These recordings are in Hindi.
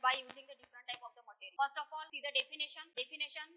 by using the different type of the material. First of all, see the definition.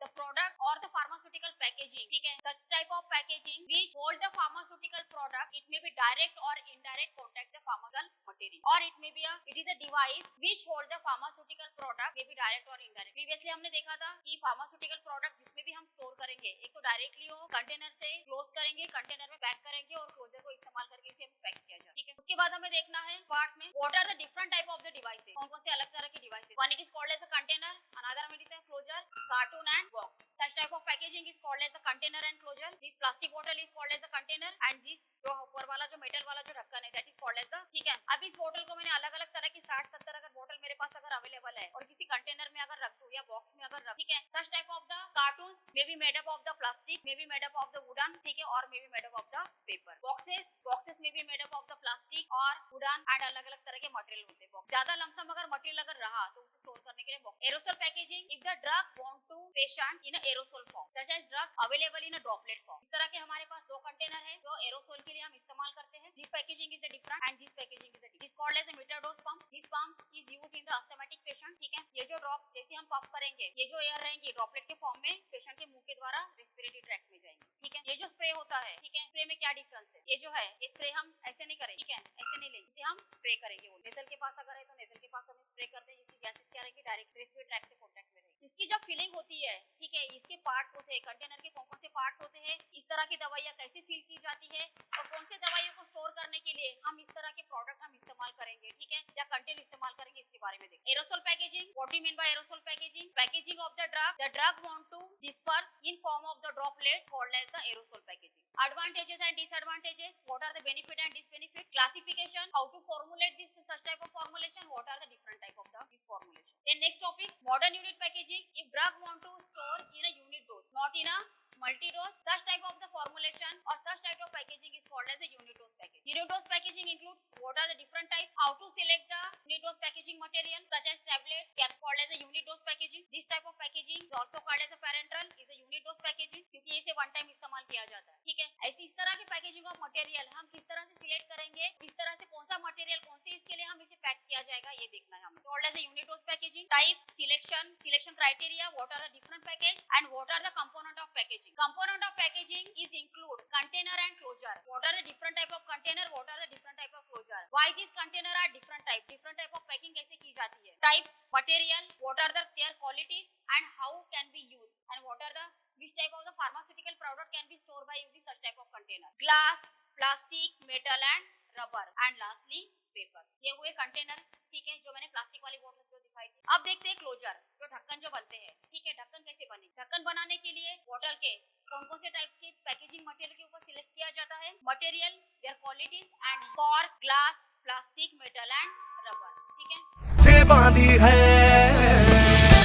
The product or the pharmaceutical packaging. ठीक है, such type of packaging which hold the pharmaceutical product. It may be direct or indirect contact the pharmaceutical material, or it is a device which hold the pharmaceutical product, may be direct or indirect. Previously हमने देखा था कि pharmaceutical product जिसमें भी हम स्टोर करेंगे, एक तो डायरेक्टली हो कंटेनर से क्लोज करेंगे, कंटेनर में पैक करेंगे और क्लोजर को इस्तेमाल करके इसे पैक किया जाए. ठीक है, उसके बाद हमें देखना है पार्ट में what are the different type of the devices. कौन कौन से अलग तरह के devices. One it is called as a container, another one is a closure, carton and box. Such type of packaging is called as a container and closure. This plastic bottle is called as a container and this जो ऊपर वाला जो मेटल वाला जो ढक्कन है that is called as the. ठीक है, अब इस बोतल को मैंने अलग अलग तरह की 60-70 अगर बोतल मेरे पास अगर अवेलेबल है और किसी कंटेनर में अगर रख दूं या बॉक्स में अगर रख. ठीक है, सच type of the cartoon may be made up of the plastic, may be made up of the wooden. ठीक है, और may be made up of the paper. Boxes may be made up of the plastic और वुडन एंड अलग अलग तरह के मटेरियल होते हैं. ज्यादा लमसम अगर मटेरियल अगर रहा तो उसे स्टोर करने के लिए box. Aerosol packaging, if the drug want to patient in aerosol form such as drug available in a droplet form. इस तरह के हमारे पास दो कंटेनर है जो एरोसोल के लिए हम इस्तेमाल करते हैं. This packaging is different and this packaging is this called as a meter dose pump. This pump is used in the asthmatic patient. ठीक है, ये जो ड्रॉप जैसे हम पंप करेंगे, ये जो एयर रहेंगी ड्रॉपलेट के फॉर्म में पेशेंट के मुंह के द्वारा रेस्पिरेटरी ट्रैक्ट में जाएंगे. ठीक है, ये जो स्प्रे होता है, ठीक है, स्प्रे में क्या डिफरेंस है. ये जो है ये स्प्रे हम ऐसे नहीं करेंगे. ठीक है, ऐसे नहीं लेंगे, इसे हम स्प्रे करेंगे. वो नेजल के पास अगर है तो नेजल के पास हम स्प्रे कर दें, इसकी गैसेस क्या रहेंगी डायरेक्ट रेस्पिरेटरी ट्रैक्ट से कांटेक्ट में रहेगी. इसकी जब फिलिंग होती है, ठीक है, इसके पार्ट्स होते हैं कंटेनर के, कौन कौन से पार्ट्स होते हैं, इस तरह की दवाइयां कैसे फिल की जाती है और कौन से दवाइयों को स्टोर करने के लिए हम इस तरह के प्रोडक्ट हम इस्तेमाल करेंगे. ठीक है, या कंटेनर इस्तेमाल करेंगे, इसके बारे में देखें. Aerosol packaging, what do you mean by aerosol packaging. Packaging of the drug want to disperse in form of the droplet called as the aerosol packaging. Advantages and disadvantages. What are the benefit and disbenefit? Classification. How to formulate this such type of formulation? What are the different type of this formulation? Then next topic, modern unit packaging. If drug want to store in a unit dose, not in a multi-dose, such type of the formulation or such type of packaging is called as a unit dose packaging. Unit dose packaging include what are the different types? How to select the unit dose packaging material such as tablet, that's called as a unit dose packaging. This type of packaging is also called as a parenteral, is a unit dose packaging क्योंकि इसे वन टाइम इस्तेमाल किया जाता है. ठीक है, ऐसी इस तरह की पैकेजिंग ऑफ मटेरियल हम किस तरह से सिलेक्ट करेंगे, किस तरह से कौन सा मटेरियल कौन से इसके लिए हम इसे पैक किया जाएगा, ये देखना है हमें. Called as a unit dose packaging. Type, selection criteria, what are the different package and what are the component of packaging. Component of packaging is include container and closure. What are the different type of container? What are the different type of closure? Why these container are different type? Different type of packing कैसे की जाती है? Types, material, what are their qualities and how can be used? And what are the which type of the pharmaceutical product can be stored by using such type of container? Glass, plastic, metal and rubber. And lastly paper. ये हुए कंटेनर. ठीक है, जो मैंने प्लास्टिक वाली बोतल जो दिखाई थी. अब देखते हैं क्लोजर, जो ढक्कन जो बनते हैं. ठीक है, ढक्कन कैसे बने. ढक्कन बनाने के लिए बोतल के कौन कौन से टाइप्स के पैकेजिंग मटेरियल के ऊपर सिलेक्ट किया जाता है. Material, there qualities and cork, glass, plastic, metal and rubber. ठीक है, से बांधी है